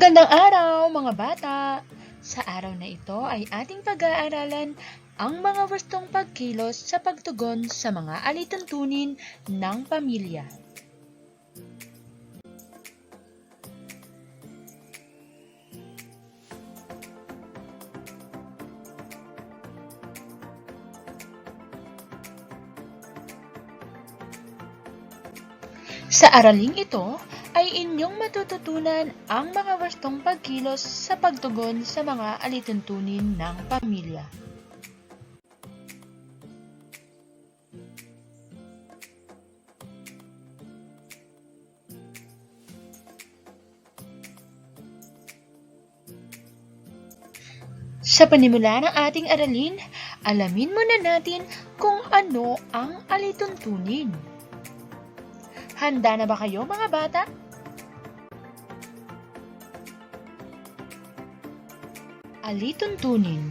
Magandang araw mga bata! Sa araw na ito ay ating pag-aaralan ang mga wastong pagkilos sa pagtugon sa mga alituntunin ng pamilya. Sa araling ito ay inyong matututunan ang mga wastong pagkilos sa pagtugon sa mga alituntunin ng pamilya. Sa panimula ng ating aralin, alamin muna natin kung ano ang alituntunin. Handa na ba kayo mga bata? Alituntunin.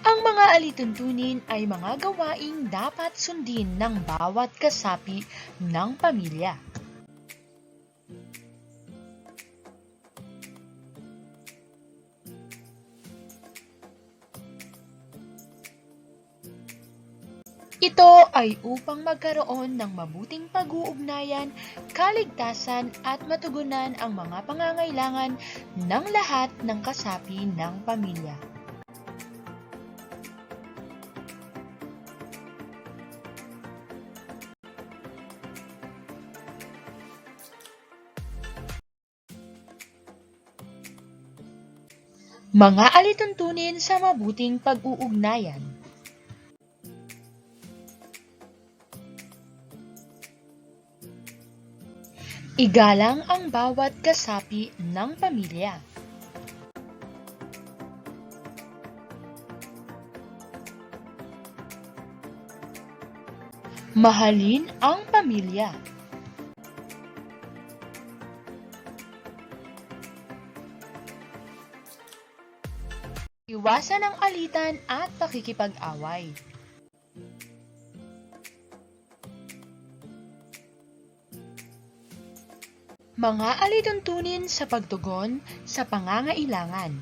Ang mga alituntunin ay mga gawaing dapat sundin ng bawat kasapi ng pamilya. Ito ay upang magkaroon ng mabuting pag-uugnayan, kaligtasan at matugunan ang mga pangangailangan ng lahat ng kasapi ng pamilya. Mga alituntunin sa mabuting pag-uugnayan. Igalang ang bawat kasapi ng pamilya. Mahalin ang pamilya. Iwasan ang alitan at pakikipag-away. Mga alituntunin sa pagtugon sa pangangailangan.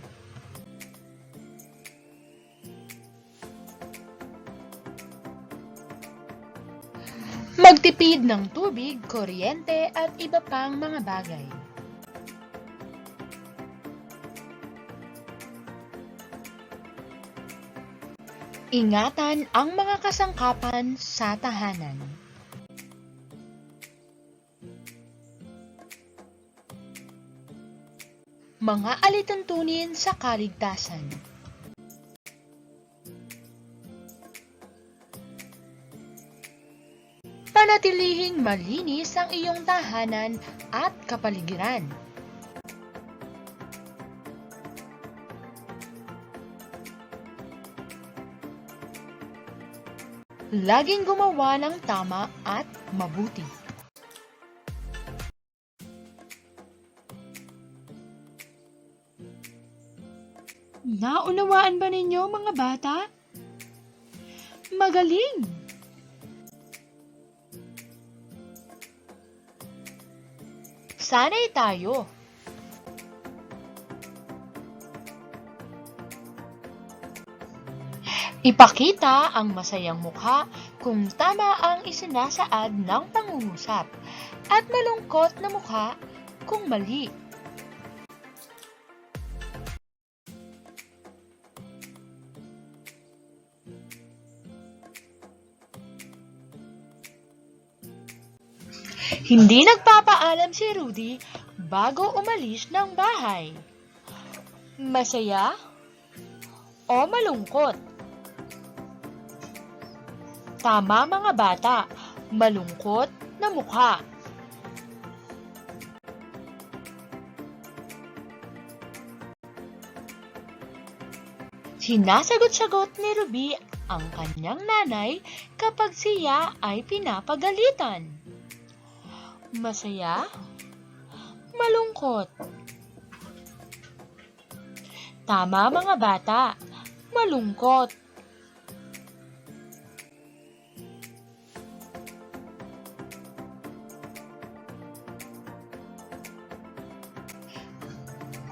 Magtipid ng tubig, kuryente at iba pang mga bagay. Ingatan ang mga kasangkapan sa tahanan. Mga alituntunin sa kaligtasan. Panatilihing malinis ang iyong tahanan at kapaligiran. Laging gumawa ng tama at mabuti. Naunawaan ba ninyo mga bata? Magaling! Sanay tayo! Ipakita ang masayang mukha kung tama ang isinasaad ng pangungusap at malungkot na mukha kung mali. Hindi nagpapaalam si Rudy bago umalis ng bahay. Masaya o malungkot? Tama mga bata, malungkot na mukha. Sinasagot-sagot ni Ruby ang kanyang nanay kapag siya ay pinapagalitan. Masaya? Malungkot? Tama mga bata, malungkot.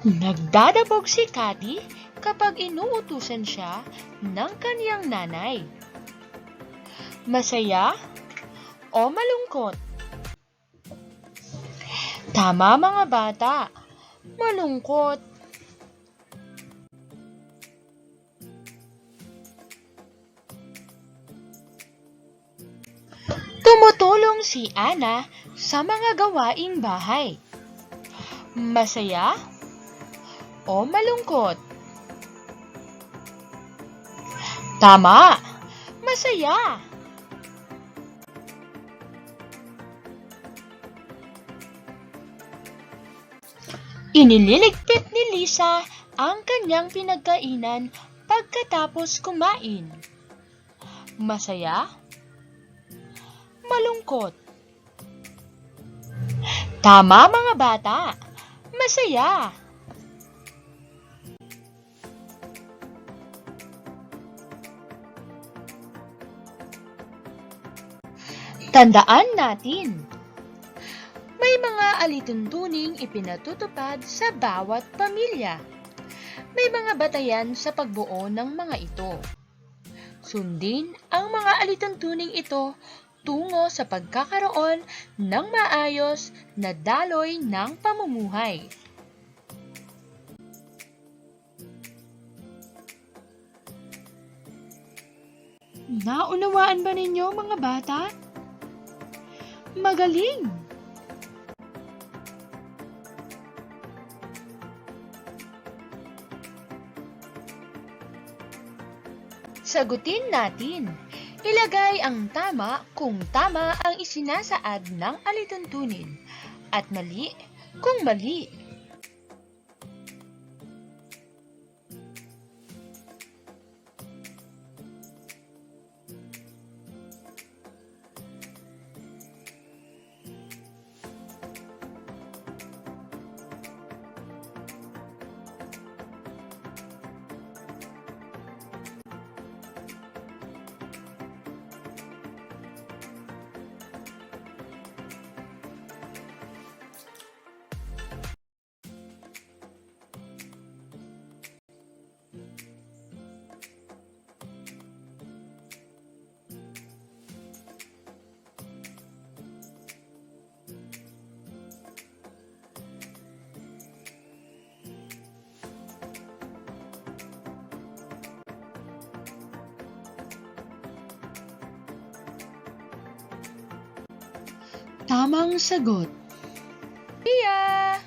Nagdadabog si Cathy kapag inuutusan siya ng kaniyang nanay. Masaya o malungkot? Tama mga bata, malungkot. Tumutulong si Ana sa mga gawaing bahay. Masaya o malungkot? Tama, masaya. Iniligpit ni Lisa ang kanyang pinagkainan pagkatapos kumain. Masaya? Malungkot? Tama mga bata, masaya. Tandaan natin, may mga alituntuning ipinatutupad sa bawat pamilya. May mga batayan sa pagbuo ng mga ito. Sundin ang mga alituntuning ito tungo sa pagkakaroon ng maayos na daloy ng pamumuhay. Naunawaan ba ninyo mga bata? Magaling! Sagutin natin. Ilagay ang tama kung tama ang isinasaad ng alituntunin at mali kung mali. Tamang sagot. Iya!